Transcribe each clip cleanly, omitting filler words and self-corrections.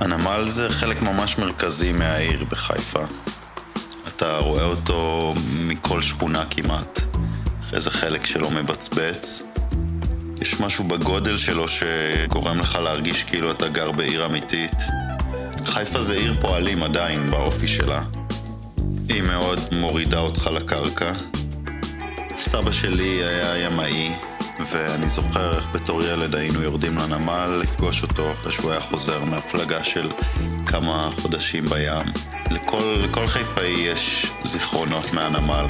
הנמל זה חלק ממש מרכזי מהעיר בחיפה. אתה רואה אותו מכל שכונה כמעט. אחרי זה חלק שלו מבצבץ. יש משהו בגודל שלו שגורם לך להרגיש כאילו אתה גר בעיר אמיתית. חיפה זה עיר פועלים עדיין באופי שלה. היא מאוד מורידה אותך לקרקע. סבא שלי היה ימאי, ואני זוכר איך בתור ילד היינו יורדים לנמל לפגוש אותו אחרי שהוא היה חוזר מהפלגה של כמה חודשים בים. לכל חיפאי יש זיכרונות מהנמל.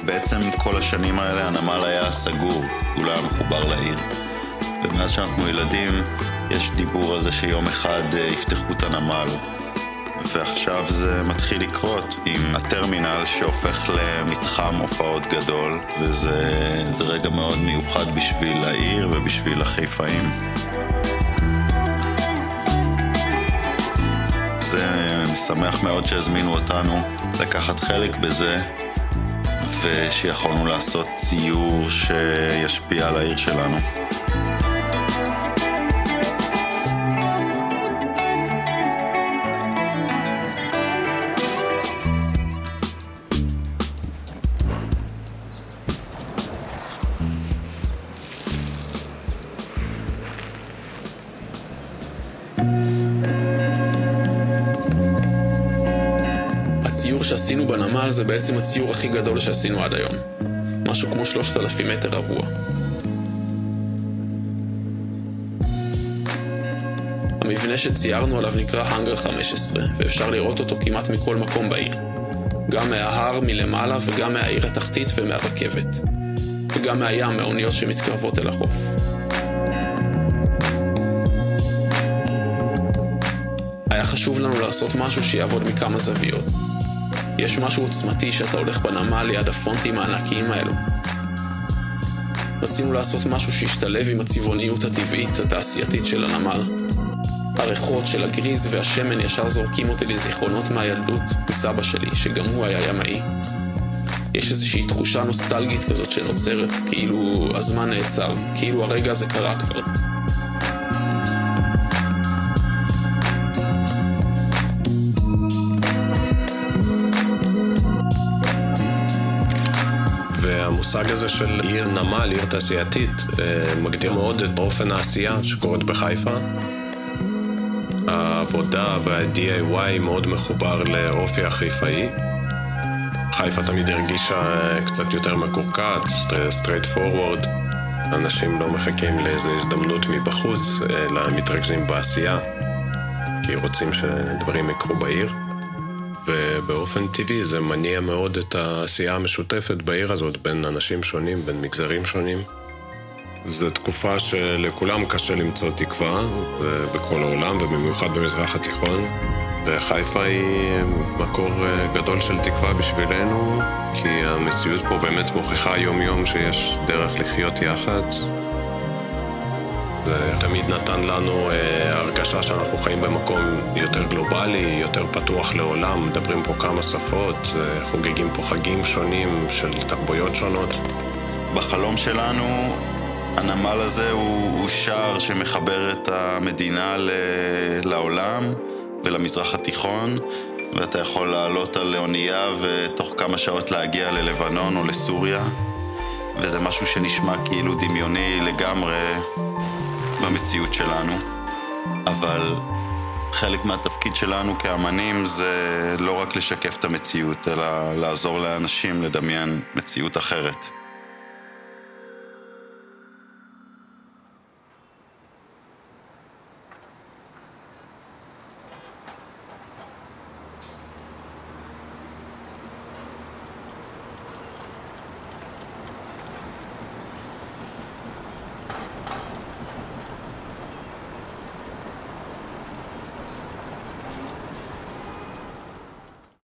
בעצם כל השנים האלה הנמל היה סגור, הוא לא היה מחובר לעיר. ומאז שאנחנו ילדים יש דיבור על זה שיום אחד יפתחו את הנמל. ועכשיו זה מתחיל לקרות עם הטרמינל שהופך למתחם הופעות גדול, וזה רגע מאוד מיוחד בשביל העיר ובשביל החיפאים. זה משמח מאוד שהזמינו אותנו לקחת חלק בזה, ושיכולנו לעשות ציור שישפיע על העיר שלנו. הציור שעשינו בנמל זה בעצם הציור הכי גדול שעשינו עד היום. משהו כמו 3,000 מטר רבוע. המבנה שציירנו עליו נקרא האנגר 15, ואפשר לראות אותו כמעט מכל מקום בעיר. גם מההר מלמעלה וגם מהעיר התחתית ומהרכבת. וגם מהים, מהאוניות שמתקרבות אל החוף. היה חשוב לנו לעשות משהו שיעבוד מכמה זוויות. יש משהו עוצמתי שאתה הולך בנמל ליד הפונטים הענקיים האלו. רצינו לעשות משהו שישתלב עם הצבעוניות הטבעית התעשייתית של הנמל. הריחות של הגריז והשמן ישר זורקים אותי לזיכרונות מהילדות מסבא שלי, שגם הוא היה ימאי. יש איזושהי תחושה נוסטלגית כזאת שנוצרת, כאילו הזמן נעצר, כאילו הרגע הזה קרה כבר. והמושג הזה של עיר נמל, עיר תעשייתית, מגדיר מאוד את אופן העשייה שקורית בחיפה. העבודה וה-DIY מאוד מחובר לאופי החיפאי. חיפה תמיד הרגישה קצת יותר מקורקעת, straight forward. אנשים לא מחכים לאיזו הזדמנות מבחוץ, אלא מתרכזים בעשייה, כי רוצים שדברים יקרו בעיר. ובאופן טבעי זה מניע מאוד את העשייה המשותפת בעיר הזאת, בין אנשים שונים, בין מגזרים שונים. זו תקופה שלכולם קשה למצוא תקווה בכל העולם, ובמיוחד במזרח התיכון. וחיפה היא מקור גדול של תקווה בשבילנו, כי המציאות פה באמת מוכיחה יום-יום שיש דרך לחיות יחד. זה תמיד נתן לנו הרגשה שאנחנו חיים במקום יותר גלובלי, יותר פתוח לעולם, מדברים פה כמה שפות, חוגגים פה חגים שונים של תרבויות שונות. בחלום שלנו הנמל הזה הוא שער שמחבר את המדינה לעולם ולמזרח התיכון, ואתה יכול לעלות על אונייה ותוך כמה שעות להגיע ללבנון או לסוריה, וזה משהו שנשמע כאילו דמיוני לגמרי במציאות שלנו. אבל חלק מהתפקיד שלנו כאמנים זה לא רק לשקף את המציאות, אלא לעזור לאנשים לדמיין מציאות אחרת.